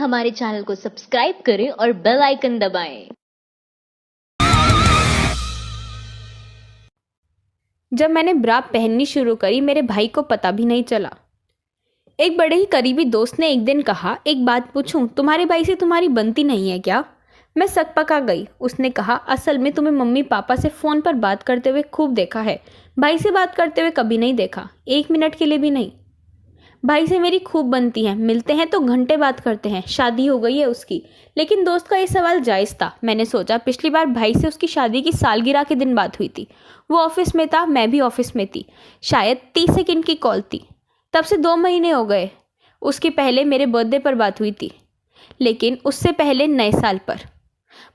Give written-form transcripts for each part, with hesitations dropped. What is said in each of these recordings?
हमारे चैनल को सब्सक्राइब करें और बेल आइकन दबाएं। जब मैंने ब्रा पहननी शुरू करी मेरे भाई को पता भी नहीं चला। एक बड़े ही करीबी दोस्त ने एक दिन कहा, एक बात पूछूं, तुम्हारे भाई से तुम्हारी बनती नहीं है क्या? मैं सकपका गई। उसने कहा, असल में तुम्हें मम्मी पापा से फ़ोन पर बात करते हुए खूब देखा है, भाई से बात करते हुए कभी नहीं देखा, 1 मिनट के लिए भी नहीं। भाई से मेरी खूब बनती है, मिलते हैं तो घंटे बात करते हैं, शादी हो गई है उसकी। लेकिन दोस्त का ये सवाल जायज़ था। मैंने सोचा पिछली बार भाई से उसकी शादी की सालगिरह के दिन बात हुई थी। वो ऑफिस में था, मैं भी ऑफिस में थी। शायद 30 सेकंड की कॉल थी। तब से 2 महीने हो गए। उसके पहले मेरे बर्थडे पर बात हुई थी, लेकिन उससे पहले नए साल पर।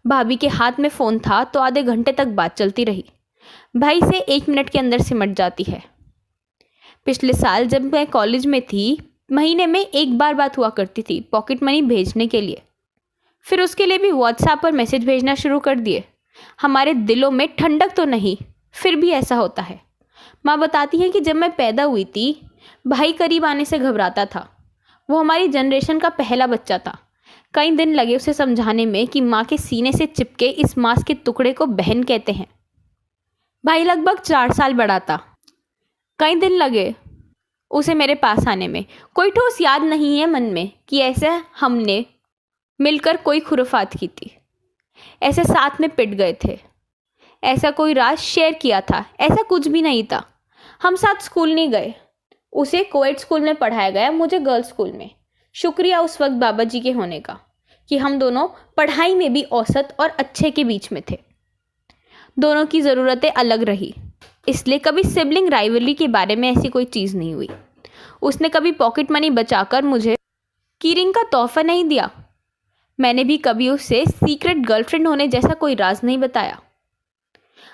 भाभी के हाथ में फ़ोन था तो आधे घंटे तक बात चलती रही। भाई से 1 मिनट के अंदर सिमट जाती है। पिछले साल जब मैं कॉलेज में थी, महीने में 1 बार बात हुआ करती थी, पॉकेट मनी भेजने के लिए। फिर उसके लिए भी व्हाट्सएप पर मैसेज भेजना शुरू कर दिए। हमारे दिलों में ठंडक तो नहीं, फिर भी ऐसा होता है। माँ बताती है कि जब मैं पैदा हुई थी, भाई करीब आने से घबराता था। वो हमारी जनरेशन का पहला बच्चा था। कई दिन लगे उसे समझाने में कि माँ के सीने से चिपके इस मांस के टुकड़े को बहन कहते हैं। भाई लगभग 4 साल बड़ा था। कई दिन लगे उसे मेरे पास आने में। कोई ठोस याद नहीं है मन में कि ऐसे हमने मिलकर कोई खुराफात की थी, ऐसे साथ में पिट गए थे, ऐसा कोई राज शेयर किया था, ऐसा कुछ भी नहीं था। हम साथ स्कूल नहीं गए। उसे कोएड स्कूल में पढ़ाया गया, मुझे गर्ल्स स्कूल में। शुक्रिया उस वक्त बाबा जी के होने का कि हम दोनों पढ़ाई में भी औसत और अच्छे के बीच में थे। दोनों की ज़रूरतें अलग रही, इसलिए कभी सिबलिंग राइवलरी के बारे में ऐसी कोई चीज़ नहीं हुई। उसने कभी पॉकेट मनी बचाकर मुझे कीरिंग का तोहफा नहीं दिया। मैंने भी कभी उससे सीक्रेट गर्लफ्रेंड होने जैसा कोई राज नहीं बताया।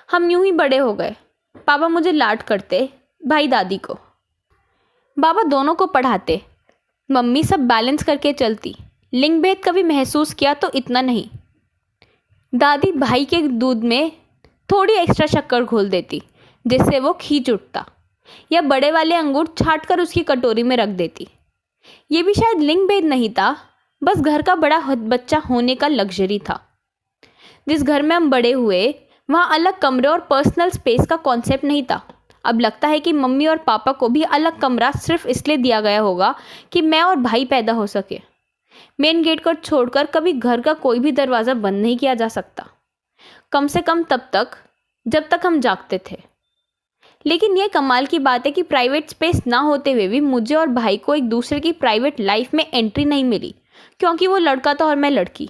हम यूं ही बड़े हो गए। पापा मुझे लाड करते, भाई दादी को। बाबा दोनों को पढ़ाते, मम्मी सब बैलेंस करके चलती। लिंग भेद कभी महसूस किया तो इतना नहीं। दादी भाई के दूध में थोड़ी एक्स्ट्रा शक्कर घोल देती जिससे वो खींच उठता, या बड़े वाले अंगूर छाट कर उसकी कटोरी में रख देती। ये भी शायद लिंग भेद नहीं था, बस घर का बड़ा बच्चा होने का लग्जरी था। जिस घर में हम बड़े हुए वहाँ अलग कमरे और पर्सनल स्पेस का कॉन्सेप्ट नहीं था। अब लगता है कि मम्मी और पापा को भी अलग कमरा सिर्फ इसलिए दिया गया होगा कि मैं और भाई पैदा हो सके। मेन गेट को छोड़कर कभी घर का कोई भी दरवाज़ा बंद नहीं किया जा सकता, कम से कम तब तक जब तक हम जागते थे। लेकिन यह कमाल की बात है कि प्राइवेट स्पेस ना होते हुए भी मुझे और भाई को एक दूसरे की प्राइवेट लाइफ में एंट्री नहीं मिली, क्योंकि वो लड़का था और मैं लड़की।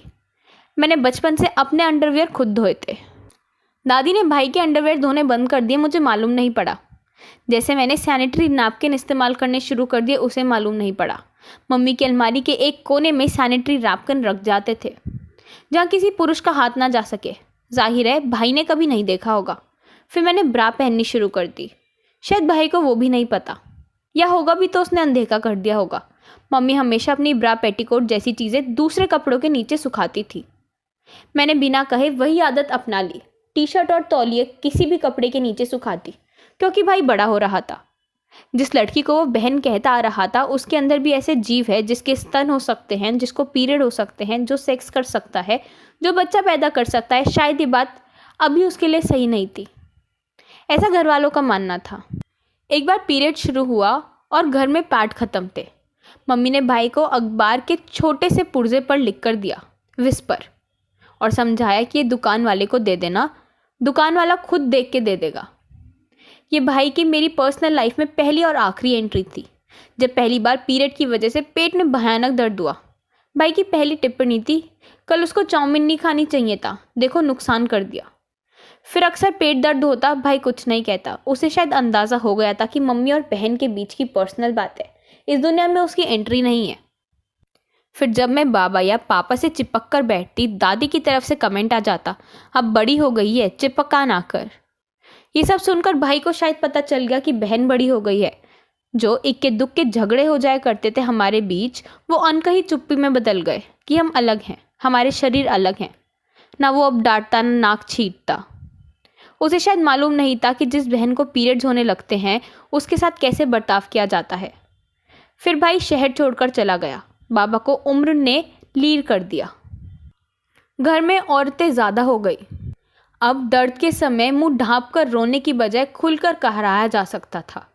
मैंने बचपन से अपने अंडरवियर खुद धोए थे। दादी ने भाई के अंडरवियर धोने बंद कर दिए, मुझे मालूम नहीं पड़ा। जैसे मैंने सैनिटरी नैपकिन इस्तेमाल करने शुरू कर दिए, उसे मालूम नहीं पड़ा। मम्मी की अलमारी के एक कोने में सैनिटरी नैपकिन रख जाते थे जहाँ किसी पुरुष का हाथ ना जा सके। जाहिर है भाई ने कभी नहीं देखा होगा। फिर मैंने ब्रा पहननी शुरू कर दी। शायद भाई को वो भी नहीं पता, या होगा भी तो उसने अनदेखा कर दिया होगा। मम्मी हमेशा अपनी ब्रा पेटीकोट जैसी चीज़ें दूसरे कपड़ों के नीचे सुखाती थी। मैंने बिना कहे वही आदत अपना ली। टी शर्ट और तौलिए किसी भी कपड़े के नीचे सुखाती, क्योंकि भाई बड़ा हो रहा था। जिस लड़की को वो बहन कहता आ रहा था, उसके अंदर भी ऐसे जीव है जिसके स्तन हो सकते हैं, जिसको पीरियड हो सकते हैं, जो सेक्स कर सकता है, जो बच्चा पैदा कर सकता है। शायद ये बात अभी उसके लिए सही नहीं थी, ऐसा घर वालों का मानना था। एक बार पीरियड शुरू हुआ और घर में पैड ख़त्म थे। मम्मी ने भाई को अखबार के छोटे से पुर्जे पर लिख कर दिया, विस्पर, और समझाया कि ये दुकान वाले को दे देना, दुकान वाला खुद देख के दे देगा। ये भाई की मेरी पर्सनल लाइफ में पहली और आखिरी एंट्री थी, जब पहली बार पीरियड की वजह से पेट में भयानक दर्द हुआ। भाई की पहली टिप्पणी थी, कल उसको चाउमीन नहीं खानी चाहिए था, देखो नुकसान कर दिया। फिर अक्सर पेट दर्द होता, भाई कुछ नहीं कहता। उसे शायद अंदाज़ा हो गया था कि मम्मी और बहन के बीच की पर्सनल बात है, इस दुनिया में उसकी एंट्री नहीं है। फिर जब मैं बाबा या पापा से चिपक कर बैठती, दादी की तरफ से कमेंट आ जाता, अब बड़ी हो गई है, चिपका ना कर। ये सब सुनकर भाई को शायद पता चल गया कि बहन बड़ी हो गई है। जो इक्के दुक्के झगड़े हो जाया करते थे हमारे बीच, वो अनकही चुप्पी में बदल गए कि हम अलग हैं, हमारे शरीर अलग हैं। ना वो अब डांटता, ना नाक छीटता। उसे शायद मालूम नहीं था कि जिस बहन को पीरियड्स होने लगते हैं उसके साथ कैसे बर्ताव किया जाता है। फिर भाई शहर छोड़कर चला गया। बाबा को उम्र ने लीर कर दिया। घर में औरतें ज़्यादा हो गई। अब दर्द के समय मुंह ढाँप कर रोने की बजाय खुलकर कहराया जा सकता था।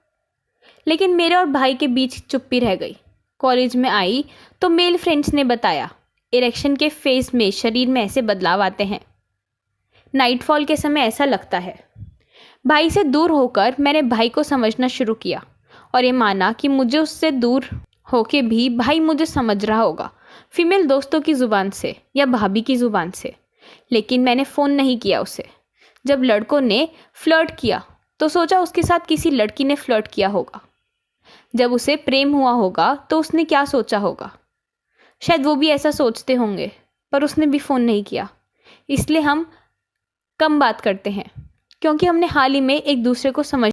लेकिन मेरे और भाई के बीच चुप्पी रह गई। कॉलेज में आई तो मेल फ्रेंड्स ने बताया, इरेक्शन के फेज में शरीर में ऐसे बदलाव आते हैं। नाइटफॉल के समय ऐसा लगता है। भाई से दूर होकर मैंने भाई को समझना शुरू किया और ये माना कि मुझे उससे दूर होके भी भाई मुझे समझ रहा होगा, फीमेल दोस्तों की ज़ुबान से या भाभी की ज़ुबान से। लेकिन मैंने फ़ोन नहीं किया उसे। जब लड़कों ने फ्लर्ट किया तो सोचा उसके साथ किसी लड़की ने फ्लर्ट किया होगा। जब उसे प्रेम हुआ होगा तो उसने क्या सोचा होगा। शायद वो भी ऐसा सोचते होंगे, पर उसने भी फ़ोन नहीं किया। इसलिए हम कम बात करते हैं, क्योंकि हमने हाल ही में एक दूसरे को समझ